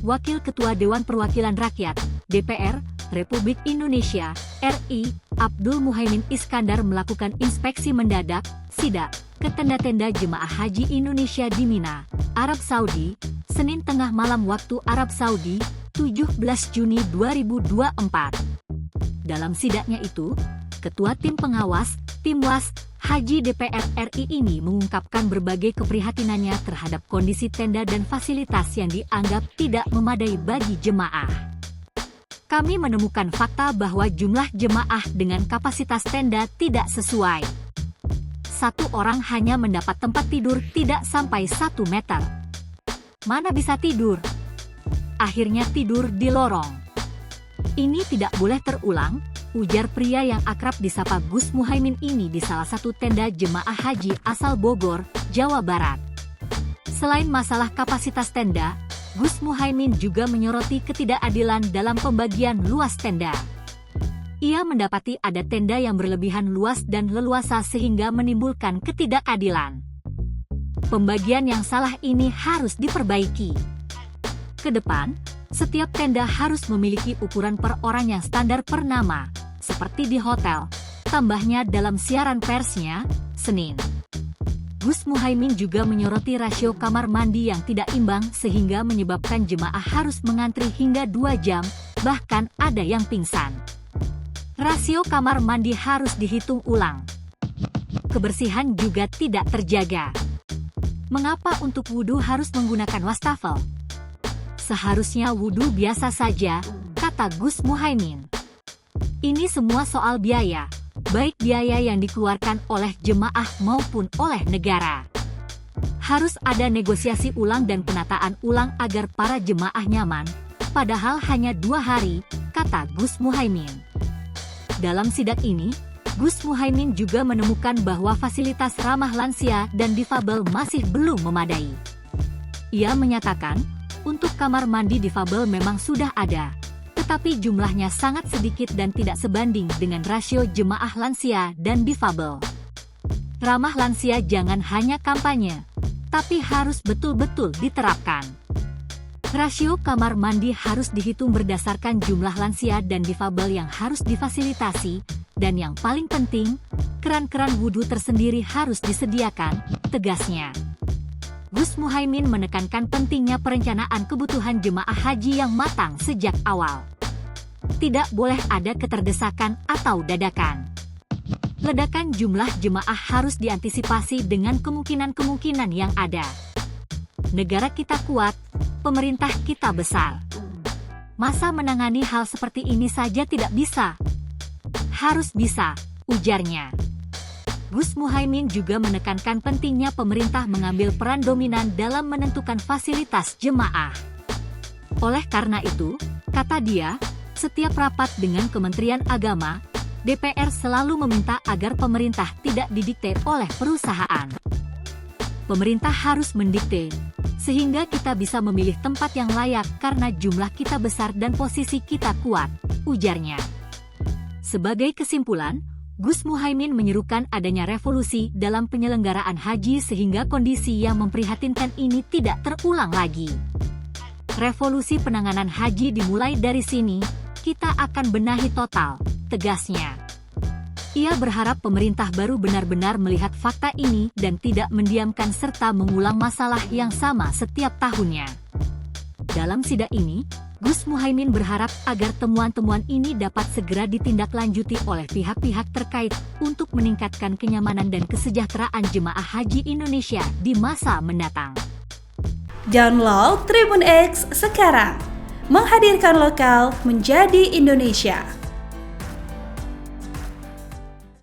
Wakil Ketua Dewan Perwakilan Rakyat, DPR, Republik Indonesia, RI, Abdul Muhaimin Iskandar melakukan inspeksi mendadak, sidak, ke tenda-tenda jemaah haji Indonesia di Mina, Arab Saudi, Senin tengah malam waktu Arab Saudi, 17 Juni 2024. Dalam sidaknya itu, Ketua Tim Pengawas, Timwas, Haji DPR RI ini mengungkapkan berbagai keprihatinannya terhadap kondisi tenda dan fasilitas yang dianggap tidak memadai bagi jemaah. Kami menemukan fakta bahwa jumlah jemaah dengan kapasitas tenda tidak sesuai. Satu orang hanya mendapat tempat tidur tidak sampai 1 meter. Mana bisa tidur? Akhirnya tidur di lorong. Ini tidak boleh terulang, ujar pria yang akrab disapa Gus Muhaimin ini di salah satu tenda jemaah haji asal Bogor, Jawa Barat. Selain masalah kapasitas tenda, Gus Muhaimin juga menyoroti ketidakadilan dalam pembagian luas tenda. Ia mendapati ada tenda yang berlebihan luas dan leluasa sehingga menimbulkan ketidakadilan. Pembagian yang salah ini harus diperbaiki. Ke depan, setiap tenda harus memiliki ukuran per orang yang standar per nama, seperti di hotel, tambahnya dalam siaran persnya, Senin. Gus Muhaimin juga menyoroti rasio kamar mandi yang tidak imbang sehingga menyebabkan jemaah harus mengantri hingga 2 jam, bahkan ada yang pingsan. Rasio kamar mandi harus dihitung ulang. Kebersihan juga tidak terjaga. Mengapa untuk wudhu harus menggunakan wastafel? Seharusnya wudhu biasa saja, kata Gus Muhaimin. Ini semua soal biaya, baik biaya yang dikeluarkan oleh jemaah maupun oleh negara. Harus ada negosiasi ulang dan penataan ulang agar para jemaah nyaman, padahal hanya 2 hari, kata Gus Muhaimin. Dalam sidak ini, Gus Muhaimin juga menemukan bahwa fasilitas ramah lansia dan difabel masih belum memadai. Ia menyatakan, untuk kamar mandi difabel memang sudah ada, tetapi jumlahnya sangat sedikit dan tidak sebanding dengan rasio jemaah lansia dan difabel. Ramah lansia jangan hanya kampanye, tapi harus betul-betul diterapkan. Rasio kamar mandi harus dihitung berdasarkan jumlah lansia dan difabel yang harus difasilitasi, dan yang paling penting, keran-keran wudhu tersendiri harus disediakan, tegasnya. Gus Muhaimin menekankan pentingnya perencanaan kebutuhan jemaah haji yang matang sejak awal. Tidak boleh ada keterdesakan atau dadakan. Ledakan jumlah jemaah harus diantisipasi dengan kemungkinan-kemungkinan yang ada. Negara kita kuat, pemerintah kita besar. Masa menangani hal seperti ini saja tidak bisa? Harus bisa, ujarnya. Gus Muhaimin juga menekankan pentingnya pemerintah mengambil peran dominan dalam menentukan fasilitas jemaah. Oleh karena itu, kata dia, setiap rapat dengan Kementerian Agama, DPR selalu meminta agar pemerintah tidak didikte oleh perusahaan. Pemerintah harus mendikte, sehingga kita bisa memilih tempat yang layak karena jumlah kita besar dan posisi kita kuat, ujarnya. Sebagai kesimpulan, Gus Muhaimin menyerukan adanya revolusi dalam penyelenggaraan haji sehingga kondisi yang memprihatinkan ini tidak terulang lagi. Revolusi penanganan haji dimulai dari sini, kita akan benahi total, tegasnya. Ia berharap pemerintah baru benar-benar melihat fakta ini dan tidak mendiamkan serta mengulang masalah yang sama setiap tahunnya. Dalam sidak ini, Gus Muhaimin berharap agar temuan-temuan ini dapat segera ditindaklanjuti oleh pihak-pihak terkait untuk meningkatkan kenyamanan dan kesejahteraan jemaah haji Indonesia di masa mendatang. Download Tribun X sekarang, menghadirkan lokal menjadi Indonesia.